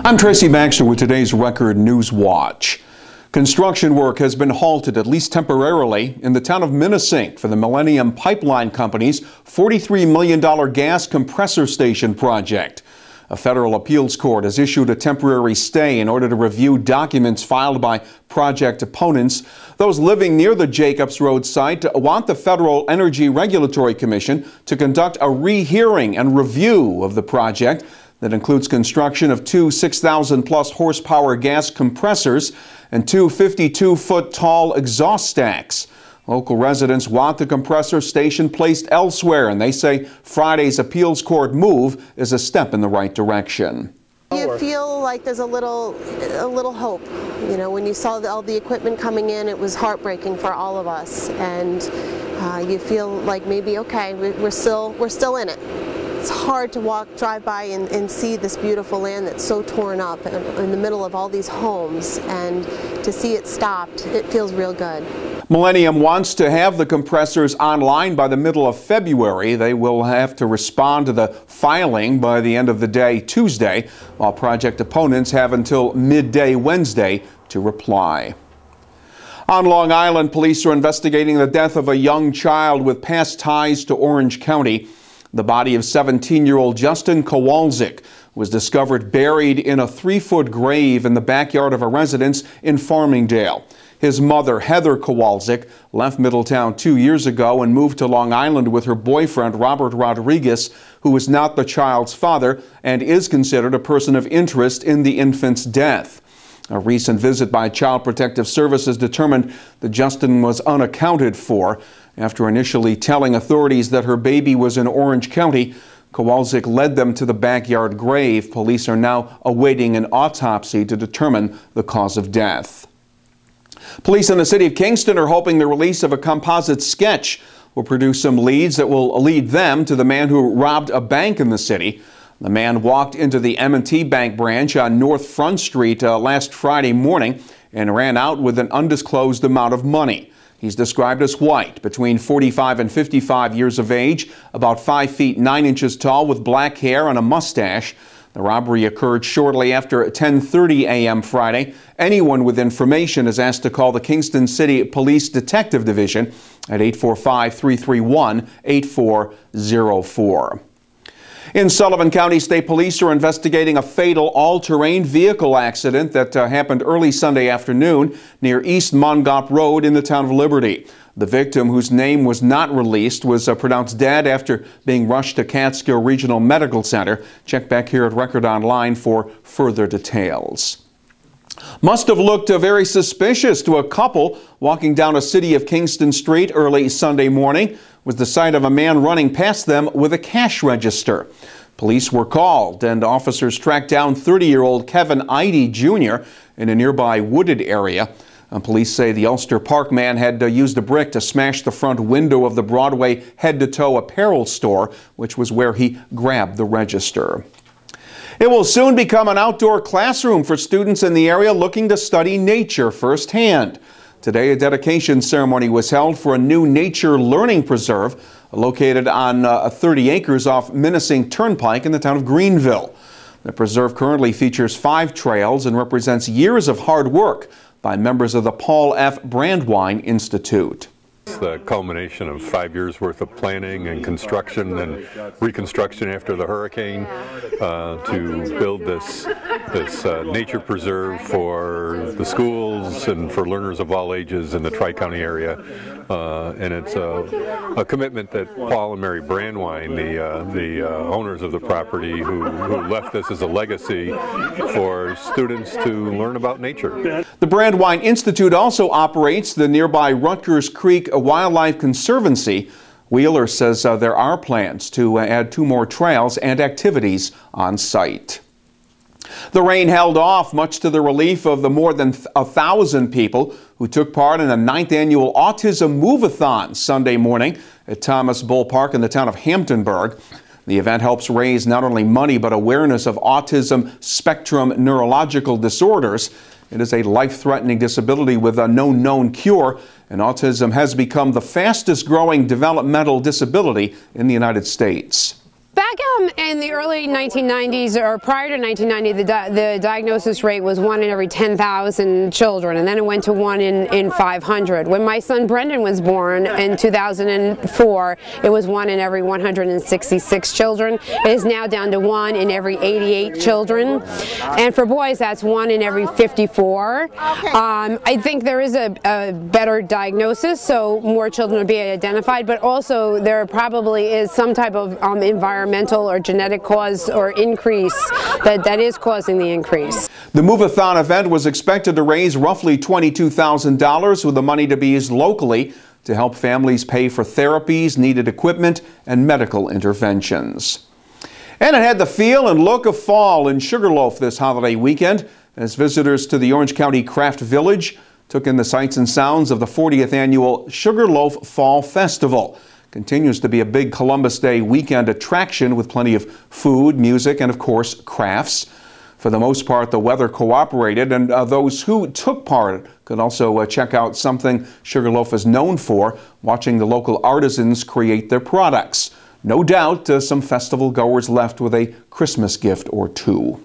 I'm Tracy Baxter with today's Record News Watch. Construction work has been halted, at least temporarily, in the town of Minnesink for the Millennium Pipeline Company's $43 million gas compressor station project. A federal appeals court has issued a temporary stay in order to review documents filed by project opponents. Those living near the Jacobs Road site want the Federal Energy Regulatory Commission to conduct a rehearing and review of the project that includes construction of two 6,000-plus horsepower gas compressors and two 52-foot tall exhaust stacks. Local residents want the compressor station placed elsewhere, and they say Friday's appeals court move is a step in the right direction. You feel like there's a little hope. You know, when you saw all the equipment coming in, it was heartbreaking for all of us, and you feel like maybe, okay, we're still in it. It's hard to drive by and see this beautiful land that's so torn up in the middle of all these homes, and to see it stopped, it feels real good. Millennium wants to have the compressors online by the middle of February. They will have to respond to the filing by the end of the day Tuesday, while project opponents have until midday Wednesday to reply. On Long Island, police are investigating the death of a young child with past ties to Orange County. The body of 17-year-old Justin Kowalczyk was discovered buried in a 3-foot grave in the backyard of a residence in Farmingdale. His mother, Heather Kowalczyk, left Middletown 2 years ago and moved to Long Island with her boyfriend, Robert Rodriguez, who is not the child's father and is considered a person of interest in the infant's death. A recent visit by Child Protective Services determined that Justin was unaccounted for. After initially telling authorities that her baby was in Orange County, Kowalczyk led them to the backyard grave. Police are now awaiting an autopsy to determine the cause of death. Police in the city of Kingston are hoping the release of a composite sketch will produce some leads that will lead them to the man who robbed a bank in the city. The man walked into the M&T Bank branch on North Front Street last Friday morning and ran out with an undisclosed amount of money. He's described as white, between 45 and 55 years of age, about 5 feet 9 inches tall, with black hair and a mustache. The robbery occurred shortly after 10:30 a.m. Friday. Anyone with information is asked to call the Kingston City Police Detective Division at 845-331-8404. In Sullivan County, State Police are investigating a fatal all-terrain vehicle accident that happened early Sunday afternoon near East Mongop Road in the town of Liberty. The victim, whose name was not released, was pronounced dead after being rushed to Catskill Regional Medical Center. Check back here at Record Online for further details. Must have looked very suspicious to a couple walking down a City of Kingston street early Sunday morning was the sight of a man running past them with a cash register. Police were called and officers tracked down 30-year-old Kevin Eide Jr. in a nearby wooded area. Police say the Ulster Park man had used a brick to smash the front window of the Broadway head-to-toe apparel store, which was where he grabbed the register. It will soon become an outdoor classroom for students in the area looking to study nature firsthand. Today, a dedication ceremony was held for a new nature learning preserve located on 30 acres off Minnesink Turnpike in the town of Greenville. The preserve currently features 5 trails and represents years of hard work by members of the Paul F. Brandwine Institute. It's the culmination of 5 years worth of planning and construction and reconstruction after the hurricane to build this nature preserve for the schools and for learners of all ages in the Tri-County area. And it's a commitment that Paul and Mary Brandwine, the owners of the property, who left this as a legacy for students to learn about nature. The Brandwine Institute also operates the nearby Rutgers Creek Wildlife Conservancy. Wheeler says there are plans to add 2 more trails and activities on site. The rain held off, much to the relief of the more than 1,000 people who took part in the 9th annual Autism Moveathon Sunday morning at Thomas Bull Park in the town of Hamptonburg. The event helps raise not only money but awareness of autism spectrum neurological disorders. It is a life-threatening disability with no known cure, and autism has become the fastest-growing developmental disability in the United States. Back in the early 1990s, or prior to 1990, the diagnosis rate was 1 in every 10,000 children, and then it went to 1 in 500. When my son Brendan was born in 2004, it was 1 in every 166 children. It is now down to 1 in every 88 children, and for boys, that's 1 in every 54. I think there is a better diagnosis, so more children will be identified, but also there probably is some type of environmental or genetic cause or increase that is causing the increase. The Moveathon event was expected to raise roughly $22,000 with the money to be used locally to help families pay for therapies, needed equipment, and medical interventions. And it had the feel and look of fall in Sugarloaf this holiday weekend as visitors to the Orange County Craft Village took in the sights and sounds of the 40th annual Sugarloaf Fall Festival. Continues to be a big Columbus Day weekend attraction with plenty of food, music, and of course crafts. For the most part, the weather cooperated, and those who took part could also check out something Sugarloaf is known for, watching the local artisans create their products. No doubt some festival goers left with a Christmas gift or two.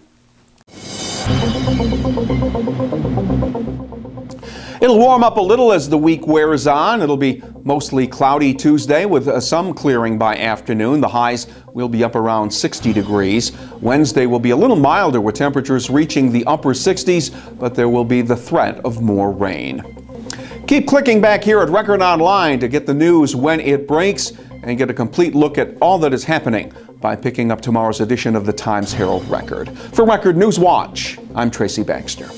It'll warm up a little as the week wears on. It'll be mostly cloudy Tuesday with some clearing by afternoon. The highs will be up around 60 degrees. Wednesday will be a little milder with temperatures reaching the upper 60s, but there will be the threat of more rain. Keep clicking back here at Record Online to get the news when it breaks and get a complete look at all that is happening by picking up tomorrow's edition of the Times Herald Record. For Record News Watch, I'm Tracy Baxter.